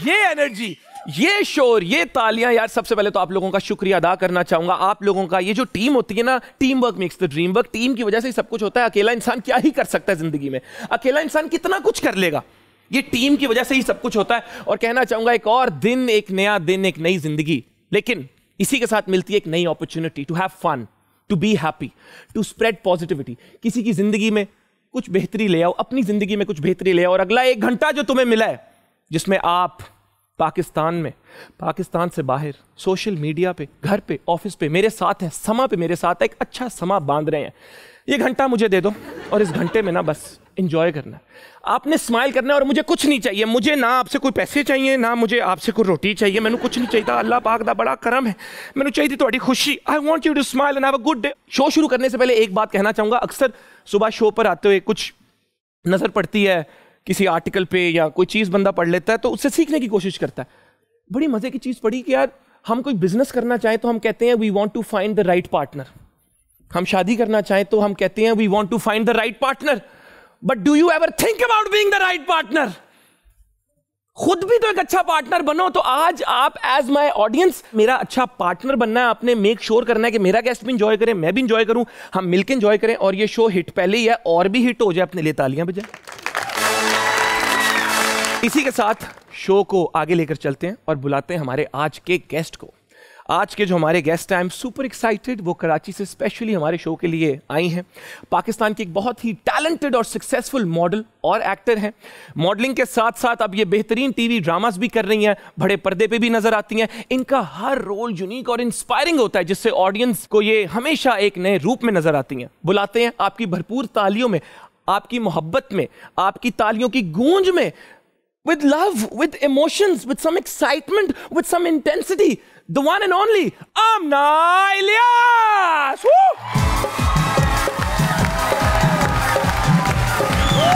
ये एनर्जी, ये शोर, ये तालियां। यार सबसे पहले तो आप लोगों का शुक्रिया अदा करना चाहूंगा। आप लोगों का ये जो टीम होती है ना, team work makes the dream work. Team की वजह से ही सब कुछ होता है। अकेला इंसान क्या ही कर सकता है जिंदगी में, अकेला इंसान कितना कुछ कर लेगा। ये टीम की वजह से ही सब कुछ होता है। और कहना चाहूंगा एक और दिन, एक नया दिन, एक नई जिंदगी, लेकिन इसी के साथ मिलती है एक नई opportunity to have fun, to be happy, to spread positivity. किसी की जिंदगी में कुछ बेहतरी ले आओ, अपनी जिंदगी में कुछ बेहतरी ले आओ। और अगला 1 घंटा जो तुम्हें मिला है, जिसमें आप पाकिस्तान में, पाकिस्तान से बाहर, सोशल मीडिया पे, घर पे, ऑफिस पे मेरे साथ है, समा पे मेरे साथ है, एक अच्छा समा बांध रहे हैं। ये घंटा मुझे दे दो और इस घंटे में ना बस एंजॉय करना है। आपने स्माइल करना है और मुझे कुछ नहीं चाहिए। मुझे ना आपसे कोई पैसे चाहिए, ना मुझे आपसे कोई रोटी चाहिए। मैंने कुछ नहीं चाहिए। अल्लाह पाक दा बड़ा करम है। मैंने चाहिए थी थोड़ी खुशी। I want you to smile and have a good day. Show शुरू करने से पहले एक बात कहना चाहूंगा। अक्सर सुबह शो पर आते हुए कुछ नजर पड़ती है किसी आर्टिकल पे, या कोई चीज बंदा पढ़ लेता है तो उससे सीखने की कोशिश करता है। बड़ी मजे की चीज पढ़ी कि यार हम कोई बिजनेस करना चाहें तो हम कहते हैं we want to find the right partner. हम शादी करना चाहें तो हम कहते हैं we want to find the right partner. But do you ever think about being the right partner? खुद भी तो एक अच्छा पार्टनर बनो। तो आज आप एज माय ऑडियंस मेरा अच्छा पार्टनर बनना है। आपने मेक श्योर करना है कि मेरा गेस्ट भी इंजॉय करे, मैं भी इंजॉय करूं, हम मिलकर इंजॉय करें और ये शो हिट पहले ही है और भी हिट हो जाए। अपने लिए तालियां बजाएं। इसी के साथ शो को आगे लेकर चलते हैं और बुलाते हैं हमारे आज के गेस्ट को। आज के जो हमारे गेस्ट हैं, आई एम सुपर एक्साइटेड। वो कराची से स्पेशली हमारे शो के लिए आई हैं। पाकिस्तान की एक बहुत ही टैलेंटेड और सक्सेसफुल मॉडल और एक्टर हैं। मॉडलिंग के साथ साथ अब ये बेहतरीन टीवी ड्रामास भी कर रही हैं, बड़े पर्दे पे भी नजर आती हैं। इनका हर रोल यूनिक और इंस्पायरिंग होता है, जिससे ऑडियंस को ये हमेशा एक नए रूप में नजर आती हैं। बुलाते हैं आपकी भरपूर तालियों में, आपकी मोहब्बत में, आपकी तालियों की गूंज में, with love, with emotions, with some excitement, with some intensity, the one and only Amna Ilyas.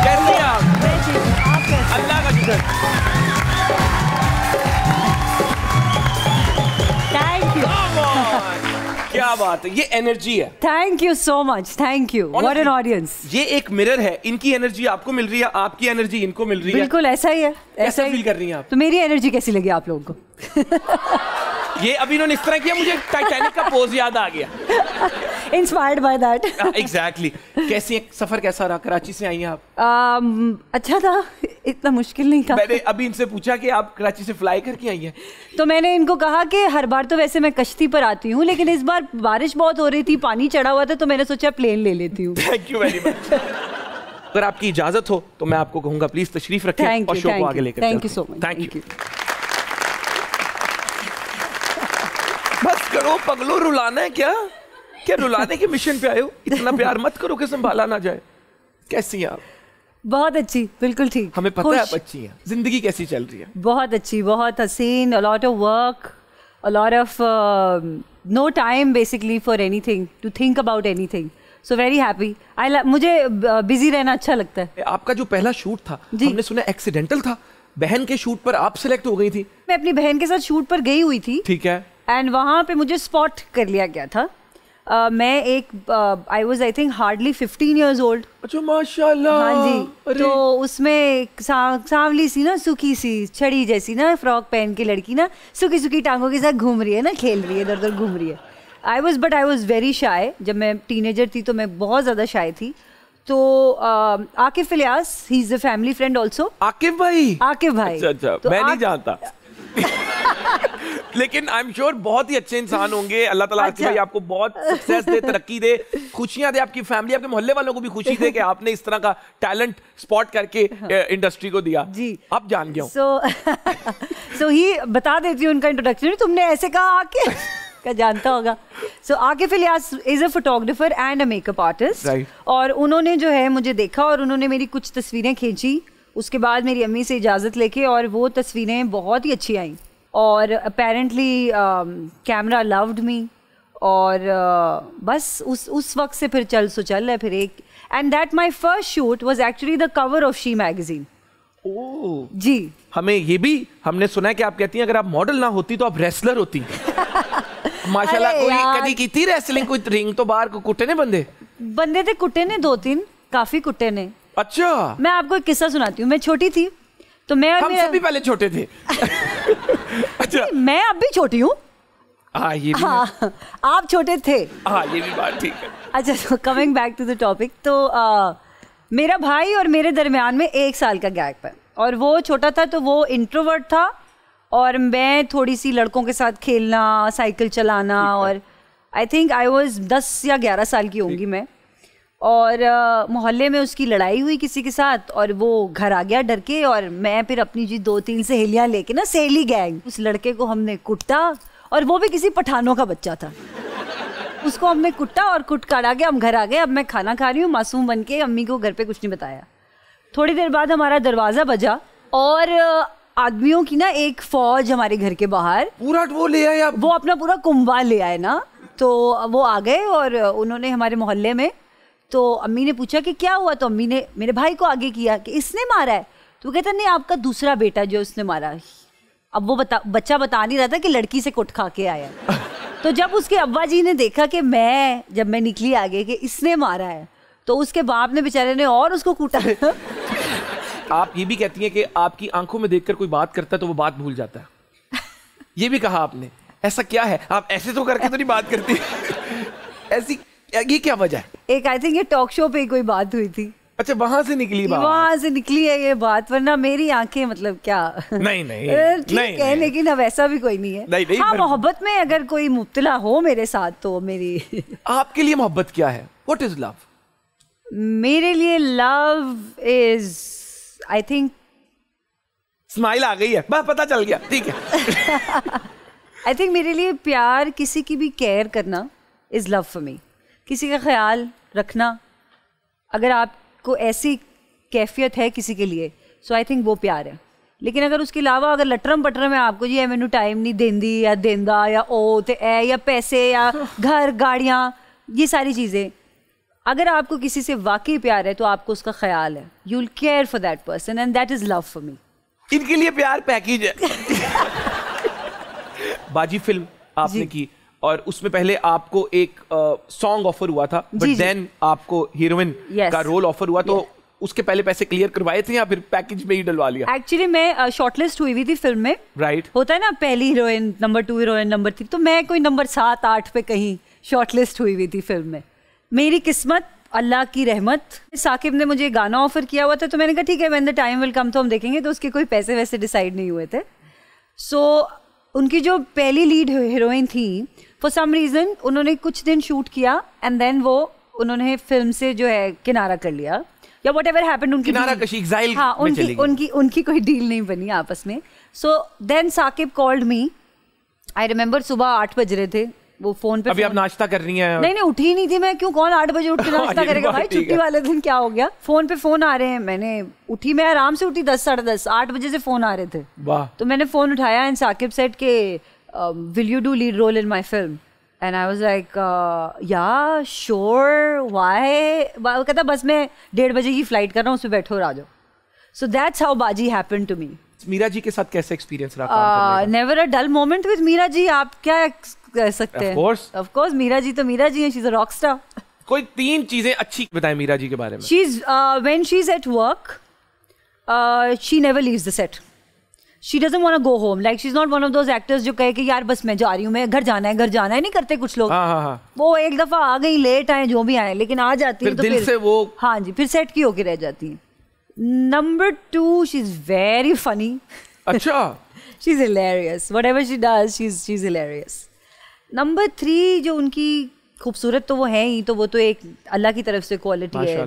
कैसी आप? अल्लाह का शुक्र। Thank you. क्या बात है, ये एनर्जी है। Thank you so much, thank you. What an audience. ये एक मिरर है। इनकी एनर्जी आपको मिल रही है, आपकी एनर्जी इनको मिल रही है। बिल्कुल ऐसा ही है। ऐसा फील कर रही हैं आप? तो मेरी एनर्जी कैसी लगी आप लोगों को? ये अभी इन्होंने इस तरह किया, मुझे टाइटैनिक का पोज याद आ गया। Inspired by that. एग्जैक्टली। कैसी सफर कैसा रहा? कराची से आई हैं आप? अच्छा था, इतना मुश्किल नहीं था। मैंने अभी इनसे पूछा कि आप कराची से फ्लाई करके आई हैं, तो मैंने इनको कहा कि हर बार तो वैसे मैं कश्ती पर आती हूँ, लेकिन इस बार बारिश बहुत हो रही थी, पानी चढ़ा हुआ था, तो मैंने सोचा प्लेन ले लेती हूँ। Thank you very much. अगर आपकी इजाजत हो तो मैं आपको कहूंगा प्लीज तशरीफ रखें और शो को आगे लेकर चलते हैं। Thank you so much. Thank you. बस करो पगलो, रुलाना है क्या? क्या रुलाने के मिशन पे आए हो? इतना प्यार मत करो कि संभाला ना जाए। कैसी हैं आप? बहुत अच्छी, बिल्कुल ठीक। हमें पता है आप अच्छी हैं। जिंदगी कैसी चल रही है? बहुत अच्छी, बहुत हसीन। A lot of work, a lot of no time basically for anything, to think about anything. So very happy. मुझे बिजी रहना अच्छा लगता है। आपका जो पहला शूट था, हमने सुना एक्सीडेंटल था। बहन के शूट पर आप सिलेक्ट हो गई थी। मैं अपनी बहन के साथ शूट पर गई हुई थी। ठीक है। एंड वहाँ पे मुझे स्पॉट कर लिया गया था। मैं एक I was I think hardly 15 years old। अच्छा माशाल्लाह। हाँ जी। तो उसमें सांवली सी ना, सूखी सी छड़ी जैसी ना फ्रॉक पहन के लड़की ना, सूखी सूखी टांगों के साथ घूम रही है ना, खेल रही है, इधर उधर घूम रही है। I was very shy. जब मैं टीनेजर थी तो मैं बहुत ज़्यादा शाय थी। तो Akif Ilyas, he is a family friend also. Akif भाई? आकिफ भाई। अच्छा, तो मैं नहीं जानता। लेकिन आई एम श्योर बहुत ही अच्छे इंसान होंगे। अल्लाह ताला आकिफ भाई आपको बहुत सक्सेस दे, तरक्की दे, खुशियां दे, आपकी फैमिली, आपके मोहल्ले वालों को भी खुशी दे कि आपने इस तरह का टैलेंट स्पॉट करके इंडस्ट्री को दिया। जी आप जान गए। सो ही बता देती हूँ उनका इंट्रोडक्शन। तुमने ऐसे कहा आके का जानता होगा। So Akif Ilyas is a photographer and a makeup artist. और उन्होंने जो है मुझे देखा और उन्होंने मेरी कुछ तस्वीरें खींची। उसके बाद मेरी अम्मी से इजाज़त लेके, और वो तस्वीरें बहुत ही अच्छी आई। और अपेरेंटली कैमरा लव्ड मी। और बस उस वक्त से फिर चल है फिर एक। And that my first shoot was actually the cover of she magazine. ओह जी। हमें ये भी हमने सुना है कि आप कहती हैं अगर आप मॉडल ना होती तो आप रेसलर होती। माशाल्लाह। अरे कोई यार। कभी की थी रेसलिंग? कोई रिंग तो बाहर को कुत्ते ने बंदे थे, कुत्ते ने 2-3 काफी कुत्ते ने। अच्छा। मैं आपको एक किस्सा सुनाती हूँ। मैं छोटी थी तो मैं और हम सभी पहले छोटे थे। अच्छा। मैं अब भी छोटी हूँ। हाँ ये भी हाँ, आप छोटे थे। हाँ ये भी बात ठीक है। अच्छा, तो coming back to the topic, तो मेरा भाई और मेरे दरमियान में 1 साल का गैप है और वो छोटा था तो वो इंट्रोवर्ट था और मैं थोड़ी सी लड़कों के साथ खेलना, साइकिल चलाना, और आई थिंक आई वाज 10 या 11 साल की होंगी मैं। और मोहल्ले में उसकी लड़ाई हुई किसी के साथ और वो घर आ गया डर के, और मैं फिर अपनी जी 2-3 सहेलियां लेके ना, सहेली गैंग, उस लड़के को हमने कुटा, और वो भी किसी पठानों का बच्चा था। उसको हमने कुटा और कुट काट के हम घर आ गए। अब मैं खाना खा रही हूँ मासूम बन के, अम्मी को घर पे कुछ नहीं बताया। थोड़ी देर बाद हमारा दरवाजा बजा और आदमियों की ना एक फौज हमारे घर के बाहर, पूरा वो ले आए आप? वो अपना पूरा कुंभा ले आए ना, तो वो आ गए और उन्होंने हमारे मोहल्ले में, तो अम्मी ने पूछा कि क्या हुआ, तो अम्मी ने मेरे भाई को आगे किया कि इसने मारा है, तो कहता नहीं आपका दूसरा बेटा जो उसने मारा है। अब वो बच्चा बता नहीं रहा था कि लड़की से कुट खा के आया। तो जब उसके अब्बा जी ने देखा कि जब मैं निकली आगे कि इसने मारा है, तो उसके बाप ने बेचारे ने और उसको कूटा। आप ये भी कहती हैं कि आपकी आंखों में देखकर कोई बात करता है तो वो बात भूल जाता है। ये भी कहा आपने, ऐसा क्या है? आप ऐसे तो करके तो नहीं बात करती। ऐसी ये क्या वजह है? एक आई थिंक ये टॉक शो पे कोई बात हुई थी। अच्छा, वहां से निकली बात? वहां से निकली है ये बात, वरना मेरी आंखें मतलब क्या। नहीं नहीं ठीक है, लेकिन अब ऐसा भी कोई नहीं है। नहीं, हाँ, मोहब्बत में अगर कोई मुब्तला हो मेरे साथ तो मेरी। आपके लिए मोहब्बत क्या है? What is love? मेरे लिए love is, I think, smile आ गई है, बस पता चल गया, ठीक है। आई थिंक मेरे लिए प्यार, किसी की भी केयर करना इज लव फॉर मी। किसी का ख्याल रखना, अगर आपको ऐसी कैफियत है किसी के लिए, सो आई थिंक वो प्यार है। लेकिन अगर उसके अलावा अगर लटरम पटरम है आपको, जी मैनू टाइम नहीं देंदी या देंदा या ओ ते ए या पैसे या घर गाड़ियाँ, ये सारी चीज़ें, अगर आपको किसी से वाकई प्यार है तो आपको उसका ख्याल है, you will care for that person and that is love for me. इनके लिए प्यार पैकेज है। बाजी फिल्म आपने की और उसमें पहले आपको एक सॉन्ग ऑफर हुआ था, बट देन आपको हीरोइन का रोल ऑफर हुआ, तो उसके पहले पैसे क्लियर करवाए थे या फिर पैकेज में ही डलवा लिया? एक्चुअली मैं शॉर्टलिस्ट हुई थी फिल्म में, राइट? होता है ना, पहली हीरोइन, नंबर 2 हीरोइन, नंबर 3, तो मैं कोई नंबर 7-8 पे कहीं शॉर्टलिस्ट हुई थी फिल्म में। मेरी किस्मत, अल्लाह की रहमत, साकिब ने मुझे गाना ऑफर किया हुआ था, तो मैंने कहा ठीक है, when the time will come तो हम देखेंगे। तो उसके कोई पैसे वैसे डिसाइड नहीं हुए थे। सो उनकी जो पहली लीड हीरोइन थी, फॉर सम रीजन उन्होंने कुछ दिन शूट किया एंड देन उन्होंने फिल्म से जो है किनारा कर लिया, या वट एवर हैपेंड, उनकी किनारा कशी, एग्जाइल हाँ, उनकी कोई डील नहीं बनी आपस में। So then Saqib called me, I remember सुबह 8 बज रहे थे, वो फोन पे, अभी आप नाश्ता कर रही हैं? नहीं, उठी नहीं थी मैं, क्यों, कौन 8 बजे उठ के नाश्ता करेगा भाई, छुट्टी वाले दिन क्या हो गया। फोन पे फोन आ रहे हैं, मैंने उठी, मैं आराम से उठी 10 साढ़े 10, 8 बजे से फोन आ रहे थे। वाह। तो मैंने फोन उठाया एंड साकिब सेड के will you do lead role in my film, and I was like yeah sure, why? कहता बस मैं 1:30 बजे की फ्लाइट कर रहा हूँ, उसमें बैठो और आ जाओ। So that's how Baaji happened to me. Meera ji के साथ कैसा एक्सपीरियंस रहा काम करने का? Never a dull moment with Meera ji. आप क्या कह सकते हैं? ऑफ कोर्स मीरा जी तो मीरा जी हैं, she is a rock star. कोई 3 चीजें अच्छी बताएं मीरा जी के बारे में। She is when she is at work, she never leaves the set, she doesn't want to go home, like she is not one of those actors जो कहे कि यार बस मैं जा रही हूँ, मैं घर जाना है, नहीं करते कुछ लोग। हाँ। वो एक दफा आ गई, लेट आए, जो भी आए, लेकिन आ जाती है तो दिल से वो, हाँ जी, फिर सेट की होके रह जाती है। Number 2, she is very funny. अच्छा। She is hilarious, whatever she does, she is hilarious. Number 3, जो उनकी खूबसूरत तो वो है ही, तो वो तो एक अल्लाह की तरफ से क्वालिटी है,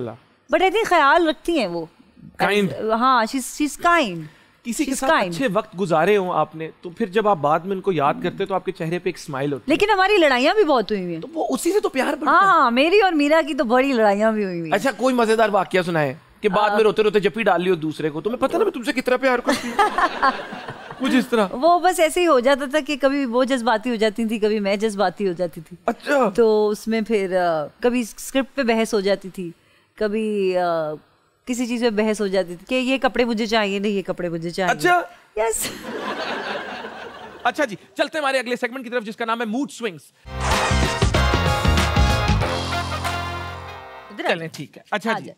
बट आई थिंक ख्याल रखती हैं वो, काइंड। हाँ, शी इज काइंड। किसी के साथ अच्छे वक्त गुजारे हो आपने, तो फिर जब आप बाद में उनको याद करते तो आपके चेहरे पे एक स्माइल होती है। लेकिन हमारी लड़ाइयाँ भी बहुत हुई हैं, तो वो उसी से तो प्यार बढ़ता है। हाँ, मेरी और मीरा की तो बड़ी लड़ाइयाँ भी हुई हैं। अच्छा, कोई मजेदार वाकया सुनाए कि बाद में रोते रोते जप्पी डाल ली हो दूसरे को, तुम्हें पता ना मैं तुमसे कितना प्यार करती हूँ। कुछ इस तरह। वो बस ऐसे ही हो जाता था कि कभी वो जज्बाती हो जाती थी, कभी मैं जज्बाती हो जाती थी। अच्छा। तो उसमें फिर कभी स्क्रिप्ट पे बहस हो जाती थी, कभी किसी चीज में बहस हो जाती थी कि ये कपड़े मुझे चाहिए, नहीं ये कपड़े मुझे चाहिए। अच्छा यस। अच्छा जी, चलते हैं हमारे अगले सेगमेंट की तरफ जिसका नाम है मूड स्विंग्स। चलें ठीक है। अच्छा जी,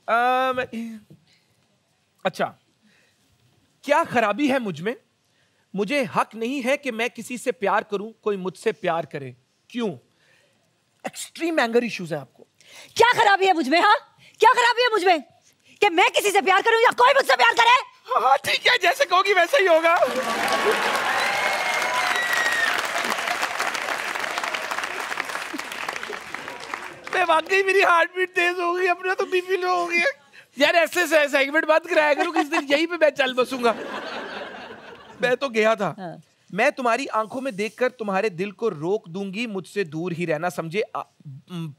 अच्छा, क्या खराबी है मुझ में? मुझे हक नहीं है कि मैं किसी से प्यार करूं, कोई मुझसे प्यार करे। क्यों? एक्सट्रीम एंगर इश्यूज है आपको। क्या खराबी है मुझ में? हाँ, क्या खराबी है मुझ में कि मैं किसी से प्यार करूं या कोई मुझसे प्यार करे? हाँ ठीक है, जैसे कहोगी वैसा ही होगा। वाकई मेरी हार्ट बीट तेज हो गई, अपना तो बीपी लो हो गया यार। ऐसे सेगमेंट बात कराया करो, किस दिन यहीं पे मैं चल बसूंगा। मैं तो गया था। हाँ। मैं तुम्हारी आंखों में देखकर तुम्हारे दिल को रोक दूंगी, मुझसे दूर ही रहना, समझे?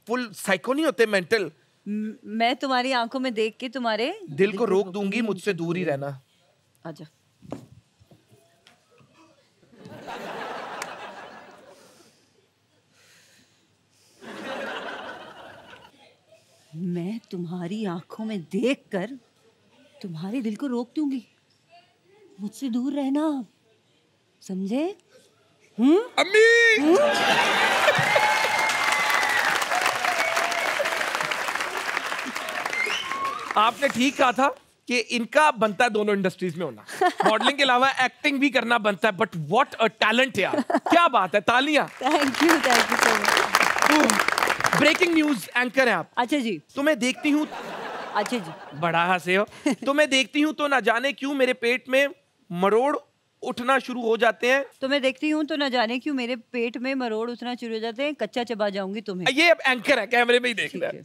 फुल साइको नहीं होते, मेंटल। मैं तुम्हारी आंखों में देख के तुम्हारे दिल को रोक दूंगी, मुझसे दूर ही रहना। आजा। मैं तुम्हारी आंखों में देखकर तुम्हारे दिल को रोक दूंगी, मुझसे दूर रहना, समझे? अम्मी! आपने ठीक कहा था कि इनका बनता है दोनों इंडस्ट्रीज में होना। मॉडलिंग के अलावा एक्टिंग भी करना बनता है, बट व्हाट अ टैलेंट यार। क्या बात है, तालियां। Thank you so much. Breaking news anchor हैं आप। अच्छा जी। तुम्हें देखती हूँ। अच्छा जी। बड़ा हंसे हो। तुम्हें देखती हूँ तो ना जाने क्यों मेरे पेट में मरोड़ उठना शुरू हो जाते हैं। तुम्हें देखती हूँ तो ना जाने क्यों मेरे पेट में मरोड़ उठना शुरू हो जाते हैं, कच्चा चबा जाऊंगी तुम्हें। ये अब एंकर है, कैमरे में ही देख रहा है।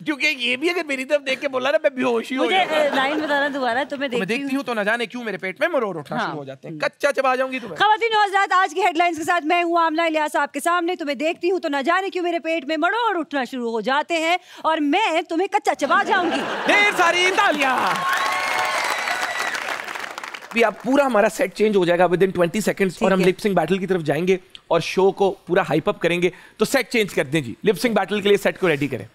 क्योंकि ये भी अगर मेरी तरफ देख के बोला ना, मैं बेहोश ही हो जाऊंगा। मुझे लाइन बताना दोबारा। तुम्हें देखती हूँ तो ना जाने क्यों मेरे पेट में मरोड़ उठना शुरू हो जाते हैं, कच्चा चबा जाऊंगी तुम्हें। ख़वातीन और हज़रात, आज की हेडलाइंस के साथ मैं हूँ आमना इलियास आपके सामने। तुम्हें देखती हूँ तो ना जाने क्यों मेरे पेट में मरोड़ उठना शुरू हो जाते हैं और मैं तुम्हें कच्चा चबा जाऊंगी। ढेर सारी तालियां। भी अब पूरा हमारा सेट चेंज हो जाएगा विद इन 20 सेकंड्स और हम लिप सिंक बैटल की तरफ जाएंगे और शो को पूरा हाइप अप करेंगे। तो सेट चेंज कर दें जी, लिप सिंक बैटल के लिए सेट को रेडी करें।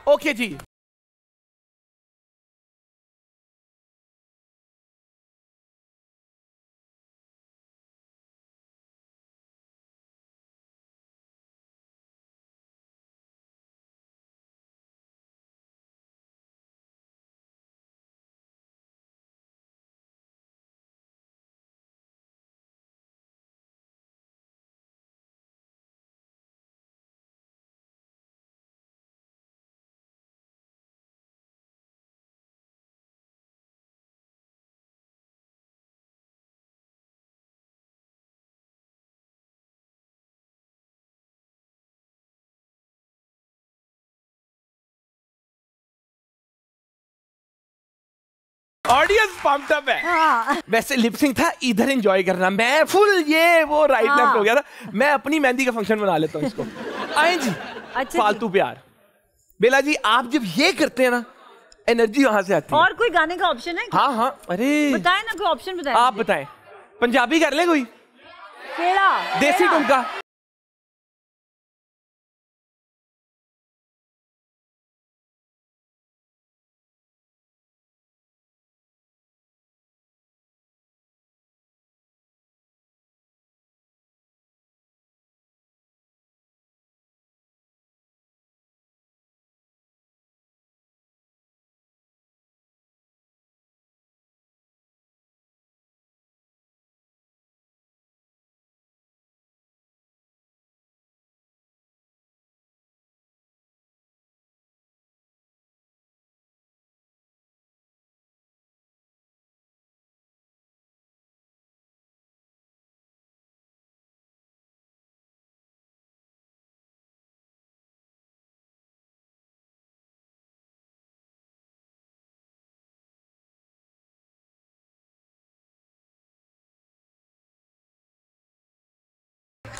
ओके जी। ऑडियंस पम्प्ड अप है। हाँ। वैसे लिप सिंक था, इधर एंजॉय करना, मैं फुल ये वो राइट लेफ्ट हो गया था। मैं अपनी मेहंदी का फंक्शन बना लेता हूँ इसको। आए जी। अच्छा फालतू प्यार। बेला जी, आप जब ये करते हैं ना, एनर्जी वहां से आती है। और कोई गाने का ऑप्शन है? हाँ हाँ, अरे बताएं ना, कोई ऑप्शन बताएं। आप बताएं। पंजाबी कर ले कोई, देसी टुमका।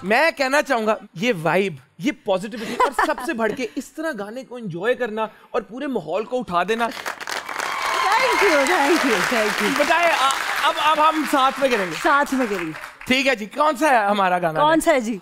मैं कहना चाहूंगा ये वाइब, ये पॉजिटिविटी और सबसे बढ़ के इस तरह गाने को एंजॉय करना और पूरे माहौल को उठा देना। Thank you. बताए अब हम साथ में करेंगे। ठीक है जी, कौन सा है हमारा गाना? कौन सा है जी?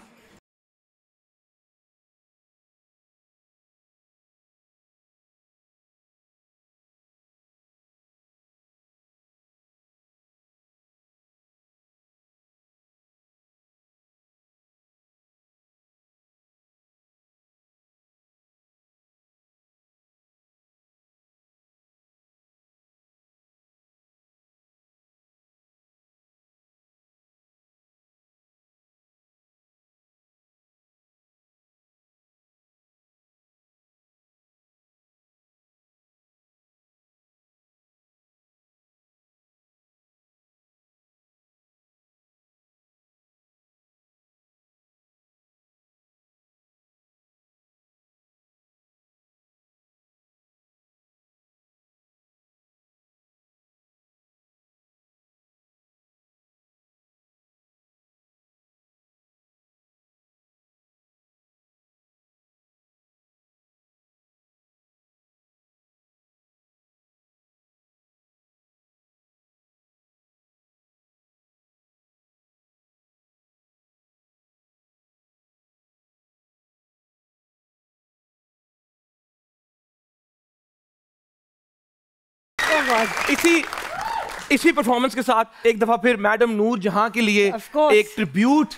इसी परफॉर्मेंस के साथ एक दफा फिर मैडम नूर जहां के लिए एक tribute,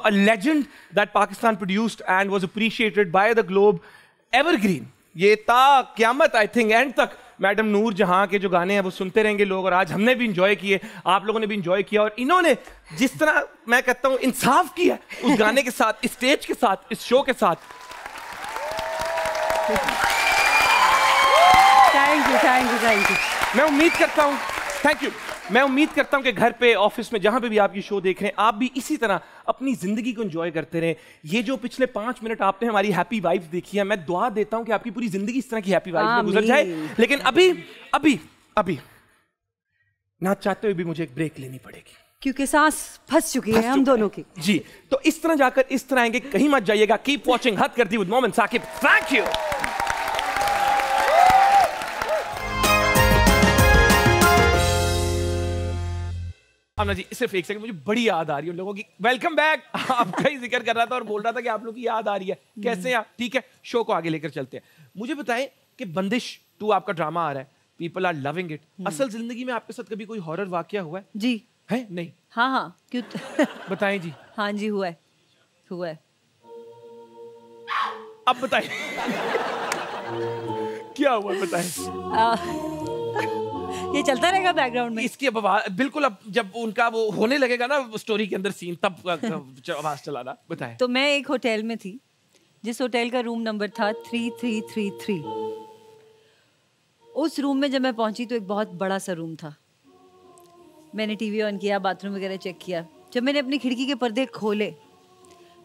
a legend that Pakistan produced and was appreciated by the globe, evergreen. ये ता क़यामत आई थिंक एंड तक मैडम नूर जहां के जो गाने हैं वो सुनते रहेंगे लोग, और आज हमने भी इंजॉय किए, आप लोगों ने भी इंजॉय किया, और इन्होंने जिस तरह मैं कहता हूं इंसाफ किया उस गाने के साथ, इस स्टेज के साथ, इस शो के साथ। Thank you. मैं उम्मीद करता हूं, थैंक यू, मैं उम्मीद करता हूं कि घर पे, ऑफिस में, जहां पे भी आप ये शो देख रहे हैं, आप भी इसी तरह अपनी जिंदगी को एंजॉय करते रहें। ये जो पिछले 5 मिनट आपने हमारी हैप्पी वाइब्स देखी है, मैं दुआ देता हूं कि आपकी पूरी जिंदगी इस तरह की हैप्पी वाइब्स में गुजर जाए। लेकिन अभी ना चाहते हुए भी मुझे एक ब्रेक लेनी पड़ेगी, क्योंकि सांस फंस चुकी है हम दोनों की। जी, तो इस तरह जाकर इस तरह आएंगे, कहीं मत जाइएगा। कीप वॉचिंग हद कर दी विद मोमिन साकिब। Thank you. अमना जी, सिर्फ एक सेकंड, मुझे बड़ी याद आ रही है उन लोगों की। Welcome back. आपका ही जिक्र कर रहा था और बोल रहा था कि आप लोगों की याद आ रही है। कैसे हैं आप? ठीक है, शो को आगे लेकर चलते हैं। मुझे बताएं कि बंदिश 2 आपका ड्रामा आ रहा है, पीपल आर लविंग इट। असल जिंदगी में आपके साथ कभी कोई हॉरर वाकया हुआ है? जी है? नहीं? हाँ क्यों? बताएं जी। हाँ जी, हुआ है। अब बताएं। क्या हुआ, बताएं। ये चलता रहेगा बैकग्राउंड में। इसकी बिल्कुल, अब जब उनका वो होने लगेगा ना स्टोरी के अंदर सीन, तब आवाज चलाना। बताएं। तो मैं एक होटल में थी, जिस होटल का रूम नंबर था 3333। उस रूम में जब मैं पहुंची तो एक बहुत बड़ा सा रूम था। मैंने टीवी ऑन किया, बाथरूम वगैरह चेक किया। जब मैंने अपनी खिड़की के पर्दे खोले,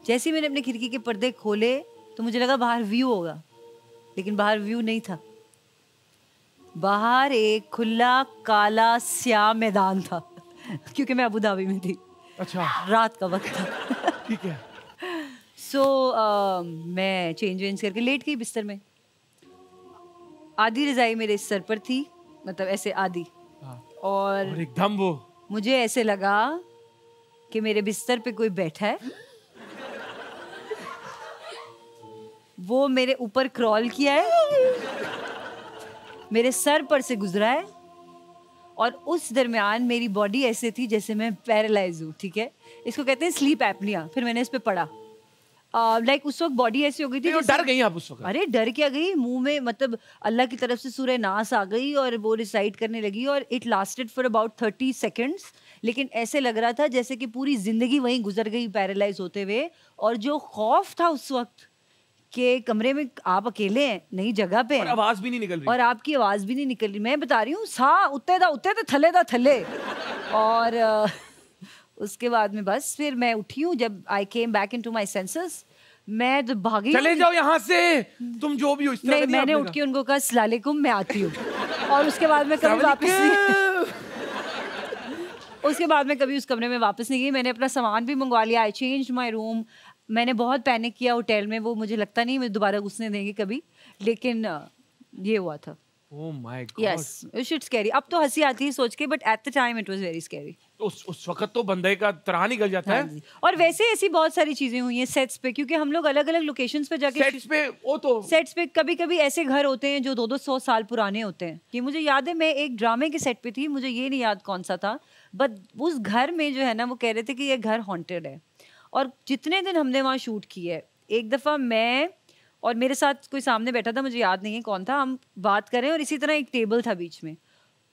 जैसे ही मैंने अपनी खिड़की के पर्दे खोले तो मुझे लगा बाहर व्यू होगा, लेकिन बाहर व्यू नहीं था। बाहर एक खुला काला स्याह मैदान था, क्योंकि मैं अबू धाबी में थी। अच्छा। रात का वक्त था। ठीक है। सो मैं चेंज करके लेट गई बिस्तर में। आधी रजाई मेरे सर पर थी, मतलब ऐसे आधी, और एकदम वो मुझे ऐसे लगा कि मेरे बिस्तर पे कोई बैठा है। वो मेरे ऊपर क्रॉल किया है, मेरे सर पर से गुजरा है, और उस दरमियान मेरी बॉडी ऐसे थी जैसे मैं पैरालाइज हूँ। ठीक है, इसको कहते हैं स्लीप एपनिया। फिर मैंने इस पे पढ़ा, लाइक उस वक्त बॉडी ऐसी हो गई थी। डर गई आप उस वक्त? अरे डर क्या गई, मुंह में मतलब अल्लाह की तरफ से सूरह नास आ गई और वो रिसाइट करने लगी, और it lasted for about 30 seconds. लेकिन ऐसे लग रहा था जैसे कि पूरी जिंदगी वहीं गुजर गई पैरालाइज होते हुए। और जो खौफ था उस वक्त कि कमरे में आप अकेले हैं, नई जगह पे हैं, और आवाज भी नहीं निकल रही, और आपकी आवाज भी नहीं निकल रही। मैं बता रही हूँ, सा उत्ते दा थले। और उसके बाद में बस फिर मैं उठी हूँ। जब I came back into my senses, मैं तो भागी। चले जाओ यहाँ से, तुम जो भी हो। इस तरह नहीं, मैंने उठ के उनको कहा अस्सलाम वालेकुम, मैं आती हूँ। और उसके बाद में कभी वापस नहीं उसके बाद में कभी उस कमरे में वापस नहीं गई। मैंने अपना सामान भी मंगवा लिया। आई चेंज्ड माय रूम। मैंने बहुत पैनिक किया होटल में, वो मुझे लगता नहीं मुझे दोबारा घुसने देंगे कभी, लेकिन ये हुआ था। Oh my God. Yes, it was scary. अब तो हंसी आती है सोच के, but at the time it was very scary. उस वक्त तो बंदे का त्राह निकल जाता है। और वैसे ऐसी बहुत सारी चीजें हुई हैं सेट्स पे, क्योंकि हम लोग अलग अलग लोकेशंस पे जाके सेट्स पे कभी कभी ऐसे घर होते हैं जो 200 साल पुराने होते हैं। कि मुझे याद है, मैं एक ड्रामे के सेट पे थी, मुझे ये नहीं याद कौन सा था, बट उस घर में जो है ना, वो कह रहे थे कि ये घर हॉन्टेड है। और जितने दिन हमने वहाँ शूट किए, एक दफ़ा मैं और मेरे साथ कोई सामने बैठा था, मुझे याद नहीं है कौन था, हम बात कर रहे हैं और इसी तरह एक टेबल था बीच में,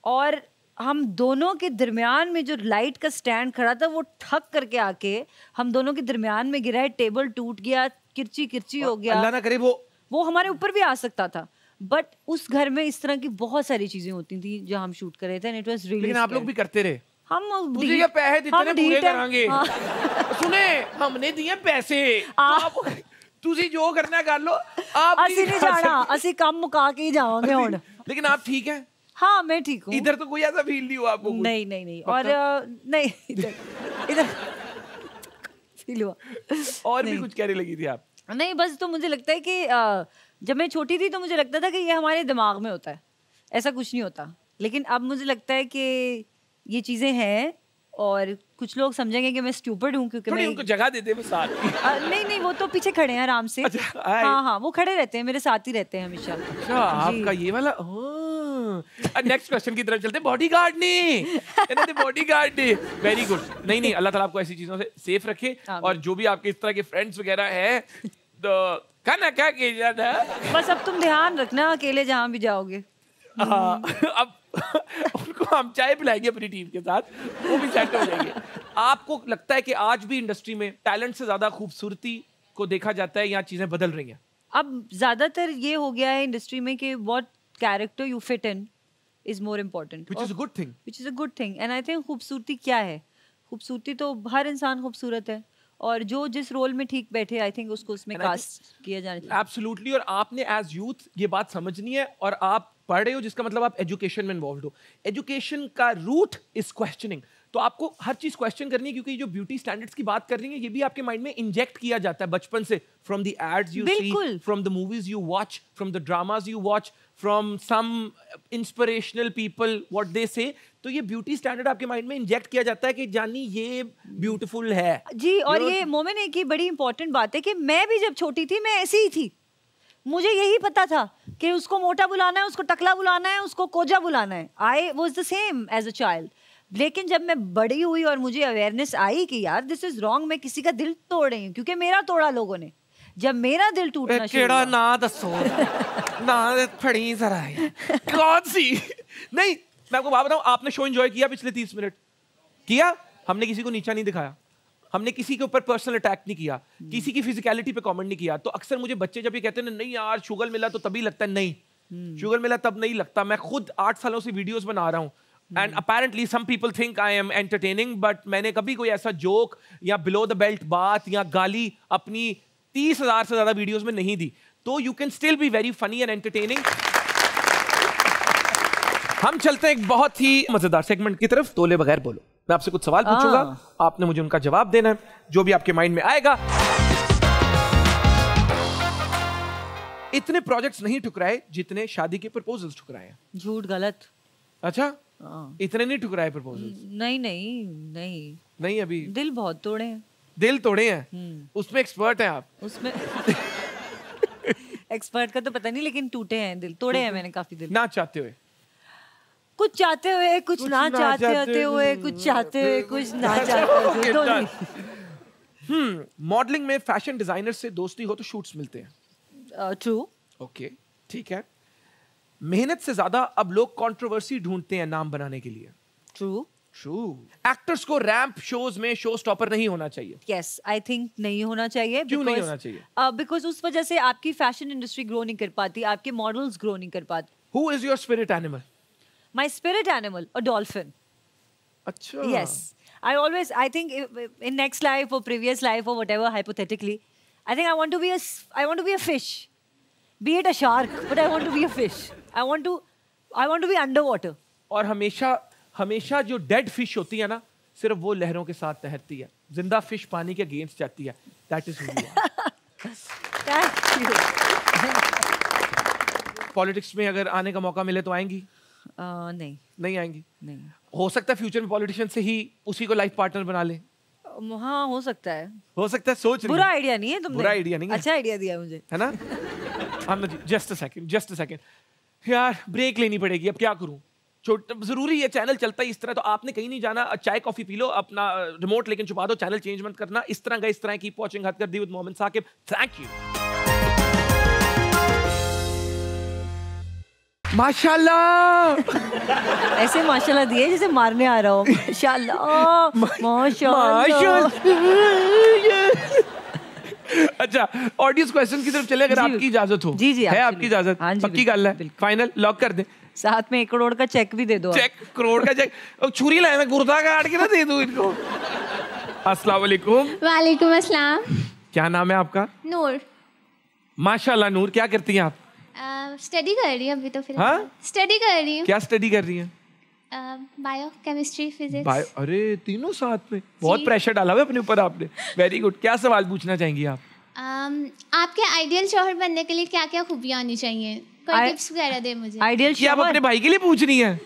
और हम दोनों के दरमियान में जो लाइट का स्टैंड खड़ा था वो ठक करके आके हम दोनों के दरमियान में गिरा है। टेबल टूट गया, किरची हो गया। अल्लाह ना करे वो हमारे ऊपर भी आ सकता था। बट उस घर में इस तरह की बहुत सारी चीजें होती थी जहाँ हम शूट कर रहे थे, एंड इट वाज रियली। लेकिन आप लोग भी करते रहे। हम मुझे ये पैसे जितने पूरे करांगे। सुने, हमने दिए पैसे, ਤੁਸੀਂ ਜੋ करना कर लो। आप ਅਸੀਂ नहीं जाना, ਅਸੀਂ काम मुका के ही जाओगे हुन। लेकिन आप ठीक हैं? हाँ, मैं ठीक हूँ। इधर तो कोई ऐसा फील नहीं हुआ आपको? नहीं। और नहीं, इधर फील हुआ। और भी कुछ कहने लगी थी आप? नहीं, बस तो मुझे लगता है कि जब मैं छोटी थी तो मुझे लगता था कि ये हमारे दिमाग में होता है, ऐसा कुछ नहीं होता। लेकिन अब मुझे लगता है कि ये चीजें हैं, और कुछ लोग समझेंगे कि मैं स्टूपिड हूँ क्योंकि मैं उनको जगह देते हैं साथ। नहीं, वो तो पीछे खड़े हैं आराम से। हाँ, वो खड़े रहते हैं, मेरे साथ ही रहते हैं हमेशा। अच्छा, आपका ये वाला नेक्स्ट क्वेश्चन की तरफ चलते हैं। बॉडीगार्ड ने बॉडीगार्ड ने वेरी गुड। नहीं अल्लाह ताला आपको ऐसी चीजों से सेफ रखे और जो भी आपके इस तरह के फ्रेंड्स वगैरह हैं तो खाना क्या किया था। बस अब तुम ध्यान रखना अकेले जहाँ भी जाओगे। अब उनको हम चाय पिलाएंगे अपनी टीम के साथ, वो भी सेट हो जाएंगे। आपको लगता है कि आज भी इंडस्ट्री में टैलेंट से ज्यादा खूबसूरती को देखा जाता है या चीजें बदल रही हैं? अब ज्यादातर ये हो गया है इंडस्ट्री में कि what character you fit in is more important, which is a good thing. Which is a good thing. And I think खूबसूरती क्या है, खूबसूरती तो हर इंसान खूबसूरत है और जो जिस रोल में ठीक बैठे आई थिंक उसको उसमें कास्ट किया जाना चाहिए। एब्सोल्युटली। और आपने एज यूथ ये बात समझनी है और आप पढ़ रहे हो जिसका मतलब आप एजुकेशन में इन्वॉल्व हो। एजुकेशन का रूट इज क्वेश्चनिंग, तो आपको हर चीज क्वेश्चन करनी है क्योंकि जो ब्यूटी स्टैंडर्ड्स की बात कर रही है ये भी आपके माइंड में इंजेक्ट किया जाता है बचपन से, from the ads you see, from the movies you watch, from the dramas you watch, from some inspirational people what they say. तो ये ब्यूटी स्टैंडर्ड आपके माइंड में इंजेक्ट किया जाता है कि जानी ये ब्यूटीफुल है जी। और ये मोमेंट है कि बड़ी इंपॉर्टेंट बात है कि मैं भी जब छोटी थी मैं ऐसी ही थी, मुझे यही पता था कि उसको मोटा बुलाना है, उसको टकला बुलाना है, उसको कोजा बुलाना है। I was the same age a child. लेकिन जब मैं बड़ी हुई और मुझे अवेयरनेस आई कि यार दिस इज रॉन्ग, मैं किसी का दिल तोड़ रही हूँ क्योंकि मेरा तोड़ा लोगों ने, जब मेरा दिल टूटना शुरू हुआ। ना दसो ना फड़ी जरा कौन सी। नहीं मैं आपको बात बताऊं, आपने शो एंजॉय किया पिछले 30 मिनट किया, हमने किसी को नीचा नहीं दिखाया, हमने किसी के ऊपर पर्सनल अटैक नहीं किया, किसी की फिजिकलिटी पे कमेंट नहीं किया। तो अक्सर मुझे बच्चे जब ये कहते हैं नहीं यार शुगर मिला तो तभी लगता है, नहीं शुगर मिला तब नहीं लगता। मैं खुद 8 सालों से वीडियोस बना रहा हूँ and apparently some people think I am entertaining, but मैंने कभी कोई ऐसा जोक या बिलो द बेल्ट बात या गाली अपनी 30,000 से ज्यादा वीडियोस में नहीं दी। तो you can still be very funny and entertaining. हम चलते हैं एक बहुत ही मजेदार सेगमेंट की तरफ, तोले बगैर बोलो। मैं आपसे कुछ सवाल पूछूंगा, आपने मुझे उनका जवाब देना है, जो भी आपके माइंड में आएगा। इतने प्रोजेक्ट्स नहीं ठुकराए जितने शादी के प्रपोजल्स ठुकराए हैं। झूठ, गलत। अच्छा इतने नहीं ठुकराए प्रपोजल्स? नहीं अभी दिल बहुत तोड़े हैं। दिल तोड़े हैं, उसमें एक्सपर्ट हैं आप। उसमें एक्सपर्ट का तो पता नहीं, लेकिन टूटे हैं दिल, तोड़े हैं मैंने काफी दिल। ना चाहते हुए, कुछ चाहते हुए, कुछ ना चाहते हुए, कुछ चाहते हुए, कुछ ना चाहते हुए। मॉडलिंग में फैशन डिजाइनर से दोस्ती हो तो शूट्स मिलते हैं। ट्रू। ओके ठीक है। मेहनत से ज्यादा अब लोग कंट्रोवर्सी ढूंढते हैं नाम बनाने के लिए। ट्रू। एक्टर्स को रैंप शोज में शो स्टॉपर नहीं होना चाहिए। यस आई थिंक नहीं होना चाहिए। क्यों नहीं होना चाहिए? बिकॉज उस वजह से आपकी फैशन इंडस्ट्री ग्रो नहीं कर पाती, आपके मॉडल्स ग्रो नहीं कर पाते। Who is your spirit animal? My spirit animal, a dolphin. अच्छा. Yes. I think in next life or previous life or whatever, hypothetically, I think I want to be a fish. Be it a shark, but I want to be a fish. I want to be underwater. और हमेशा जो dead fish होती है ना, सिर्फ वो लहरों के साथ तैरती है। जिंदा फिश पानी के अगेंस्ट जाती है। That is who you are. Thank you. Politics में अगर आने का मौका मिले तो आएंगी? नहीं आएंगी। नहीं। हो सकता है फ्यूचर में पॉलिटिशियन से ही उसी को लाइफ पार्टनर बना ले। हाँ हो सकता है। सोच बुरा आइडिया नहीं है तुमने। बुरा आइडिया नहीं है, अच्छा आइडिया दिया मुझे, है ना? जस्ट अ सेकंड यार, ब्रेक लेनी पड़ेगी। अब क्या करूं, जरूरी है, चैनल चलता है इस तरह। तो आपने कहीं नहीं जाना, चाय कॉफी पी लो, अपना रिमोट लेकिन छुपा दो, चैनल चेंज मत करना। इस तरह कीप वॉचिंग हद कर दी with Mohammad Saqib. Thank you. माशाल्लाह। ऐसे माशाल्लाह दिए जैसे मारने आ रहा हो। माशाल्लाह। अच्छा, ऑडियंस क्वेश्चन की तरफ चले, अगर आपकी इजाजत हो। जी है आपकी इजाजत? पक्की गल है, फाइनल लॉक कर दे। साथ में 1 करोड़ का चेक भी दे दो। चेक, करोड़ का चेक, छुरी लाए मैं गुर्दा काट के ना दे दूं इनको। अस्सलाम वालेकुम। वालेकुम अस्सलाम। क्या नाम है आपका? नूर। माशाल्लाह नूर, क्या करती हैं आप? स्टडी कर रही है अभी तो। फिर हाँ? स्टडी कर रही हूँ। क्या स्टडी कर रही हैं? Bio, chemistry, physics. बायो, अरे तीनों साथ में। बहुत प्रेशर डाला हुआ अपने ऊपर आपने। Very good. क्या सवाल पूछना चाहेंगी आप? आपके आइडियल शौहर बनने के लिए क्या क्या खूबियाँ आनी चाहिए? कोई टिप्स वगैरह दे मुझे। आइडियल शौहर? आप अपने भाई के लिए पूछ रही हैं?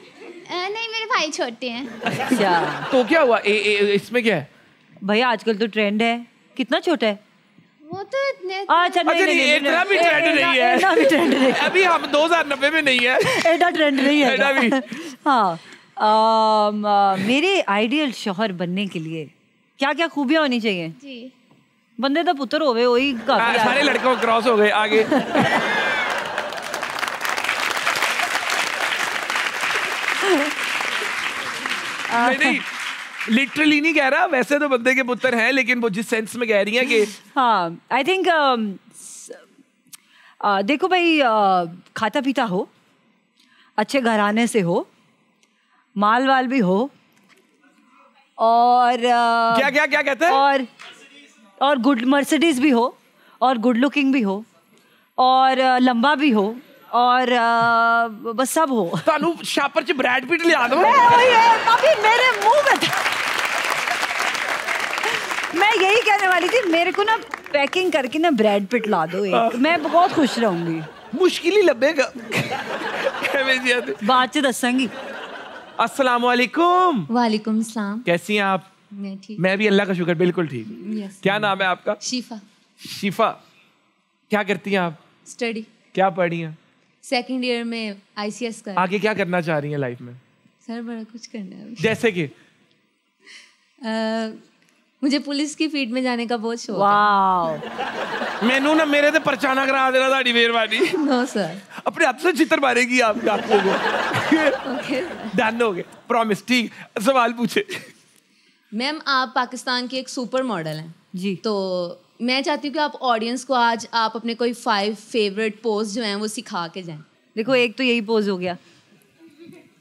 नहीं, मेरे भाई छोटे हैं। अच्छा, तो क्या हुआ? इसमें क्या है? भैया आजकल तो ट्रेंड है। कितना छोटा है? वो तो इतने अच्छा नहीं इतना भी ट्रेंड नहीं है, इतना भी ट्रेंड नहीं, अभी हम 2090 में नहीं है, इतना ट्रेंड नहीं है इतना भी। हाँ, मेरे आइडियल शौहर बनने के लिए क्या क्या खूबियां होनी चाहिए? जी बंदे तो पुत्र होवे वही काफी। सारे लड़कों क्रॉस हो गए आगे। नहीं लिटरली नहीं कह रहा, वैसे तो बंदे के पुत्र हैं, लेकिन वो जिस सेंस में कह रही हैं कि हाँ आई थिंक देखो भाई, खाता पीता हो, अच्छे घराने से हो, माल वाल भी हो, और क्या क्या क्या कहते हैं, और गुड मर्सिडीज भी हो, और गुड लुकिंग भी हो, और लंबा भी हो, और बस सब हो। तानू शापर च ब्रैड पिट लिया दो। अभी मेरे मुंह में था। मैं यही कहने वाली थी, मेरे को ना पैकिंग करके ना ब्रैड पिट ला दो एक, मैं बहुत खुश रहूंगी। मुश्किल ही लबेगा। बात से दसेंगी। अस्सलाम वालेकुम। वालेकुम सलाम। कैसी हैं आप? मैं ठीक। मैं भी अल्लाह का शुक्र बिल्कुल ठीक। यस। क्या नाम है आपका? शिफा। शिफा, क्या करती हैं आप? स्टडी। क्या पढ़ी हैं? सेकंड ईयर में ICS का। आगे क्या करना चाह रही हैं लाइफ में? सर बड़ा कुछ करना है। जैसे कि मुझे पुलिस की फील्ड में जाने का बहुत शौक वाह, मैनू ना मेरे ते परचाना करा देना, ताड़ी मेहरबानी। है। No sir. अपने हाथ से चित्र मारेगी आप आपको को। ओके। डन हो गए, प्रॉमिस। ठीक, सवाल पूछे। मैम आप पाकिस्तान की एक सुपर मॉडल हैं जी। तो मैं चाहती हूँ कि आप ऑडियंस को आज आप अपने कोई 5 फेवरेट पोज जो हैं वो सिखा के जाएं। देखो एक तो यही पोज हो गया,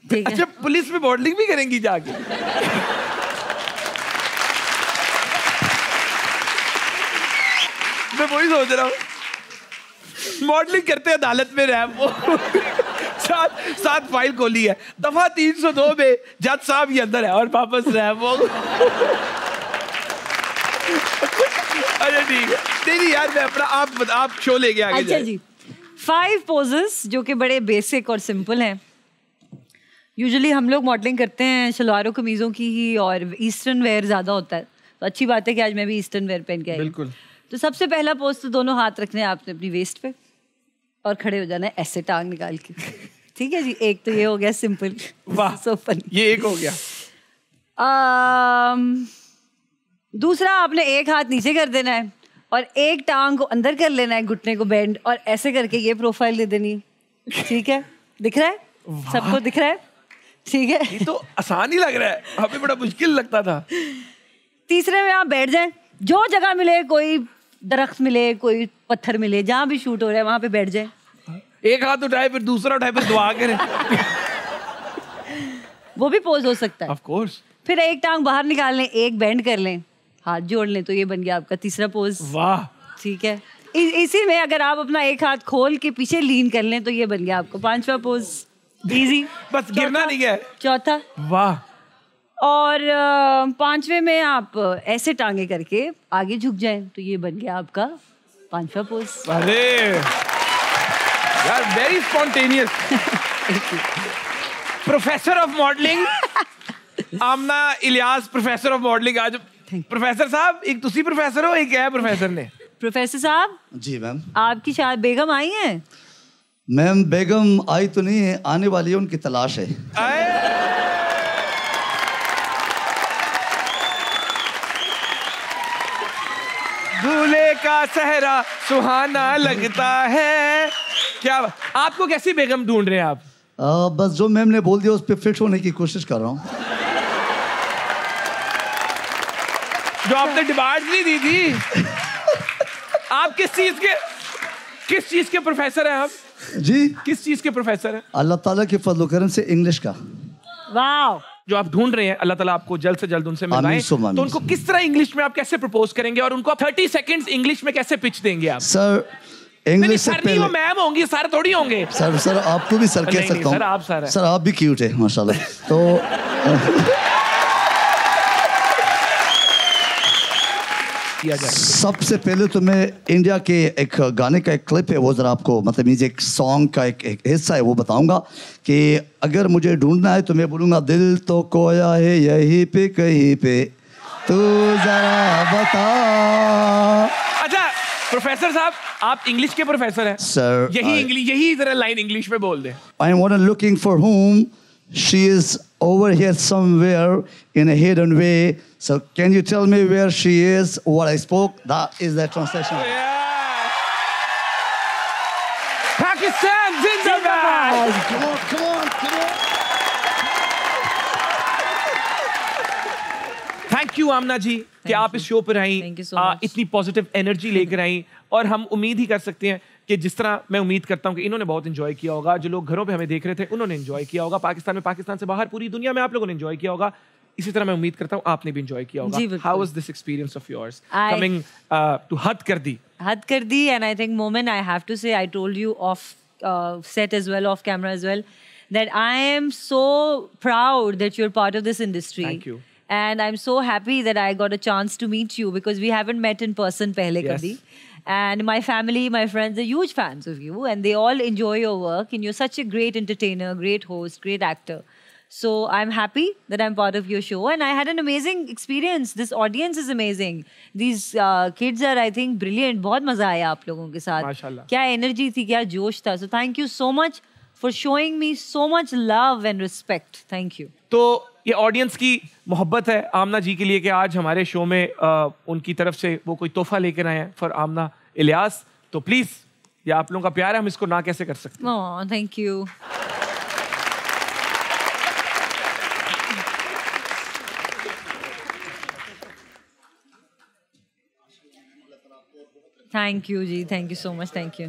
ठीक है। अच्छा, पुलिस में मॉडलिंग भी करेंगी जाके? मैं वही सोच रहा हूँ, मॉडलिंग करते अदालत में रैप वो साथ फाइल खोली है, दफा 302 में जज साहब ये अंदर है और वापस रैप वो। अरे ठीक है, नहीं यार मैं अपना आप शो लेके आगे। अच्छा जी, 5 पोजेस जो कि बड़े बेसिक और सिंपल हैं। यूजुअली हम लोग मॉडलिंग करते हैं शलवारों कमीज़ों की ही, और ईस्टर्न वेयर ज़्यादा होता है, तो अच्छी बात है कि आज मैं भी ईस्टर्न वेयर पहन के आई। बिल्कुल। तो सबसे पहला पोज तो दोनों हाथ रखने हैं आपने अपनी वेस्ट पे और खड़े हो जाना है ऐसे टांग निकाल के। ठीक है जी, एक तो ये हो गया सिंपल। वाह, सो फनी। ये एक हो गया। दूसरा आपने एक हाथ नीचे कर देना है और एक टांग को अंदर कर लेना है, घुटने को बेंड, और ऐसे करके ये प्रोफाइल दे देनी। ठीक है, दिख रहा है सबको? दिख रहा है? ठीक है, ये तो आसान ही लग रहा है, हमें बड़ा मुश्किल लगता था। तीसरे में आप बैठ जाएं, जो जगह मिले, कोई दरख्त मिले, कोई पत्थर मिले, जहां भी शूट हो रहा है वहां पे बैठ जाएं। एक हाथ उठाए फिर दूसरा उठाए फिर दुआ करें। वो भी पोज हो सकता है। Of course. फिर एक टांग बाहर निकाल लें, एक बेंड कर लें, हाथ जोड़ लें, तो ये बन गया आपका तीसरा पोज। वाह। ठीक है, इसी में अगर आप अपना एक हाथ खोल के पीछे लीन कर लें तो ये बन गया आपका 5वां पोज। इजी, बस गिरना नहीं है। चौथा। वाह। और 5वें में आप ऐसे टांगे करके आगे झुक जाएं तो ये बन गया आपका 5वां पोज। अरे यार, very spontaneous. Professor of modelling Amna Ilyas, professor of modelling. आज प्रोफेसर साहब, एक तुसी प्रोफेसर हो, एक है प्रोफेसर ने। प्रोफेसर साहब। जी मैम। आपकी शायद बेगम आई है? मैम बेगम आई तो नहीं है, आने वाली है, उनकी तलाश है। दूल्हे का सहरा सुहाना लगता है। क्या आपको कैसी बेगम ढूंढ रहे हैं आप? बस जो मैम ने बोल दिया उस पर फिट होने की कोशिश कर रहा हूँ। जो आपने डिमांड नहीं दी थी। आप किस चीज के प्रोफेसर हैं आप? जी, किस चीज के प्रोफेसर हैं? अल्लाह ताला के फजल करम से इंग्लिश का। वाह। जो आप ढूंढ रहे हैं, अल्लाह ताला आपको जल्द से जल्द उनसे मिलवाए। तो उनको किस तरह इंग्लिश में आप कैसे प्रपोज करेंगे और उनको 30 सेकंड्स इंग्लिश में कैसे पिच देंगे आप? सर इंग्लिश से पहले वो मैम होंगी, सर थोड़ी होंगे। सर आपको भी सर कह सकता हूँ। सर आप सर हैं। सर आप भी क्यूट है माशाल्लाह। तो सबसे पहले तो मैं इंडिया के एक गाने का एक क्लिप है, वो जरा आपको मतलब म्यूजिक सॉन्ग का एक हिस्सा है, वो बताऊंगा कि अगर मुझे ढूंढना है तो मैं बोलूँगा दिल तो खोया है यहीं पे कहीं पे, तू जरा बता। अच्छा प्रोफेसर साहब, आप इंग्लिश के प्रोफेसर हैं। Sir, यही जरा लाइन इंग्लिश में बोल दे। I am one looking for whom she is over here somewhere in a hidden way. So can you tell me where she is? What I spoke, that is the translation. Pakistan Zindabad! Come on, come on, come on. Thank you Aamna ji कि आप इस show पर आई, Thank you so much. इतनी positive energy लेकर आई, और हम उम्मीद ही कर सकते हैं कि जिस तरह मैं उम्मीद करता हूं कि इन्होंने बहुत एंजॉय किया होगा, जो लोग घरों पे हमें देख रहे थे उन्होंने एंजॉय किया होगा, पाकिस्तान में, पाकिस्तान से बाहर पूरी दुनिया में आप लोगों ने एंजॉय किया होगा, इसी तरह मैं उम्मीद करता हूं आपने भी एंजॉय किया जी, होगा। बिल्कुल। How was this experience of yours coming to हद कर दी? Had Kardi, and I think Momin, I have to say, I told you off set as well, off camera as well, that I am so proud that you're part of this industry. Thank you. And I'm so happy that I got a chance to meet you because we haven't met in person pehle Yes. kabhi. And my family, my friends are huge fans of you, and they all enjoy your work. And you're such a great entertainer, great host, great actor. So I'm happy that I'm part of your show, and I had an amazing experience. This audience is amazing. These kids are, I think, brilliant. बहुत मजा आया आप लोगों के साथ. माशाल्लाह. क्या energy थी, क्या जोश था. So thank you so much for showing me so much love and respect. Thank you. तो ये ऑडियंस की मोहब्बत है आमना जी के लिए कि आज हमारे शो में उनकी तरफ से वो कोई तोहफा लेकर आए हैं फॉर आमना इलियास। तो प्लीज, ये आप लोगों का प्यार है, हम इसको ना कैसे कर सकते हैं। Oh, thank you. Thank you, ji. Thank you so much. Thank you.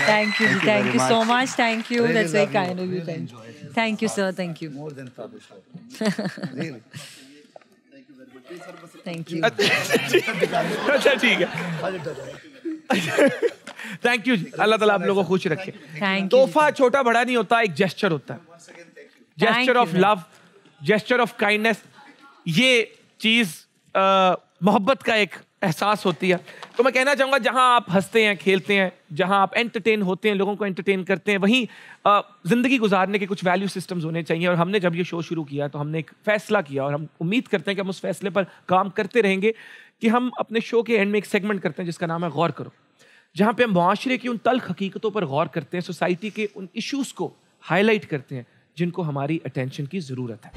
Thank you, ji. Thank you so much. Thank you. Really That's very love you. kind of you. Really Thank you. enjoyed it. Thank you, sir. Thank you. More than proud of you. Really. Thank you. अच्छा ठीक है, thank you. अल्लाह ताला आप लोगों को खुश रखे। Thank you. तोहफा छोटा बड़ा नहीं होता, एक जेस्चर होता है, gesture you, of man. Love, gesture of kindness. ये चीज मोहब्बत का एक एहसास होती है। तो मैं कहना चाहूंगा, जहां आप हंसते हैं, खेलते हैं, जहां आप एंटरटेन होते हैं, लोगों को एंटरटेन करते हैं, वहीं जिंदगी गुजारने के कुछ वैल्यू सिस्टम्स होने चाहिए। और हमने जब ये शो शुरू किया तो हमने एक फैसला किया, और हम उम्मीद करते हैं कि हम उस फैसले पर काम करते रहेंगे, कि हम अपने शो के एंड में एक सेगमेंट करते हैं जिसका नाम है गौर करो, जहां पे हम मुआशरे की उन तल्ख हकीकतों पर गौर करते हैं, सोसाइटी के उन इश्यूज को हाईलाइट करते हैं जिनको हमारी अटेंशन की जरूरत है।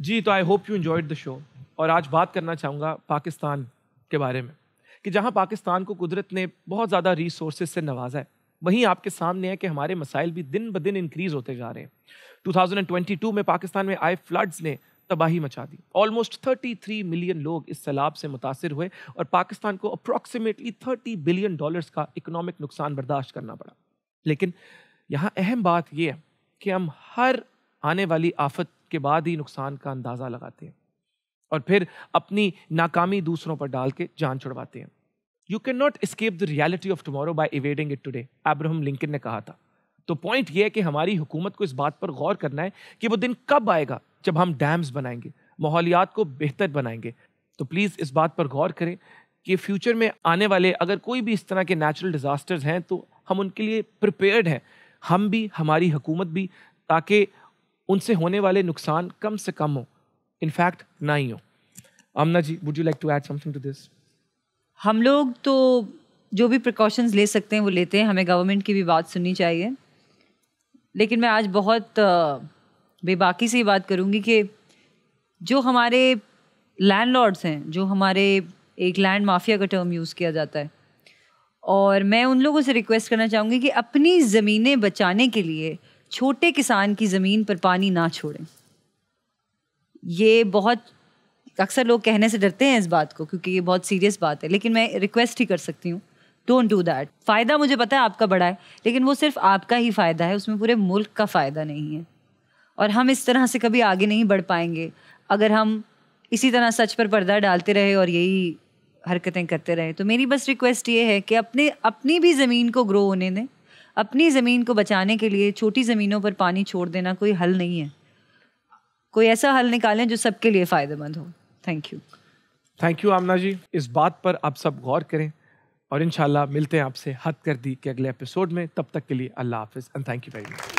जी, तो I hope you enjoyed the show. और आज बात करना चाहूँगा पाकिस्तान के बारे में, कि जहाँ पाकिस्तान को कुदरत ने बहुत ज़्यादा रिसोर्सेज से नवाजा है, वहीं आपके सामने है कि हमारे मसाइल भी दिन ब दिन इंक्रीज होते जा रहे हैं। 2022 में पाकिस्तान में आए फ्लड्स ने तबाही मचा दी। ऑलमोस्ट 33 मिलियन लोग इस सैलाब से मुतासिर हुए, और पाकिस्तान को अप्रॉक्सीमेटली $30 बिलियन का इकोनॉमिक नुकसान बर्दाश्त करना पड़ा। लेकिन यहाँ अहम बात यह है कि हम हर आने वाली आफत के बाद ही नुकसान का अंदाज़ा लगाते हैं, और फिर अपनी नाकामी दूसरों पर डाल के जान छुड़वाते हैं। You can not escape the reality of tomorrow by evading it today, Abraham Lincoln ने कहा था। तो पॉइंट ये है कि हमारी हुकूमत को इस बात पर गौर करना है कि वो दिन कब आएगा जब हम डैम्स बनाएंगे, माहौलियात को बेहतर बनाएंगे। तो प्लीज़ इस बात पर गौर करें कि फ्यूचर में आने वाले अगर कोई भी इस तरह के नेचुरल डिजास्टर्स हैं तो हम उनके लिए प्रिपेयर्ड हैं, हम भी, हमारी हुकूमत भी, ताकि उनसे होने वाले नुकसान कम से कम हो, इनफैक्ट ना ही हो। Aamna ji, would you like to add something to this? हम लोग तो जो भी प्रिकॉशंस ले सकते हैं वो लेते हैं, हमें गवर्नमेंट की भी बात सुननी चाहिए। लेकिन मैं आज बहुत बेबाकी से ये बात करूँगी कि जो हमारे लैंडलॉर्ड्स हैं, जो हमारे, एक लैंड माफिया का टर्म यूज़ किया जाता है, और मैं उन लोगों से रिक्वेस्ट करना चाहूँगी कि अपनी ज़मीनें बचाने के लिए छोटे किसान की ज़मीन पर पानी ना छोड़ें। ये बहुत, अक्सर लोग कहने से डरते हैं इस बात को, क्योंकि ये बहुत सीरियस बात है, लेकिन मैं रिक्वेस्ट ही कर सकती हूँ, डोंट डू दैट। फ़ायदा मुझे पता है आपका बड़ा है, लेकिन वो सिर्फ आपका ही फ़ायदा है, उसमें पूरे मुल्क का फ़ायदा नहीं है। और हम इस तरह से कभी आगे नहीं बढ़ पाएंगे अगर हम इसी तरह सच पर पर्दा डालते रहे और यही हरकतें करते रहे। तो मेरी बस रिक्वेस्ट ये है कि अपनी भी ज़मीन को ग्रो होने दें। अपनी ज़मीन को बचाने के लिए छोटी ज़मीनों पर पानी छोड़ देना कोई हल नहीं है। कोई ऐसा हल निकालें जो सबके लिए फ़ायदेमंद हो। Thank you. Thank you Aamna जी। इस बात पर आप सब गौर करें और इंशाल्लाह मिलते हैं आपसे हद कर दी के अगले एपिसोड में। तब तक के लिए अल्लाह हाफिज़ and thank you very much.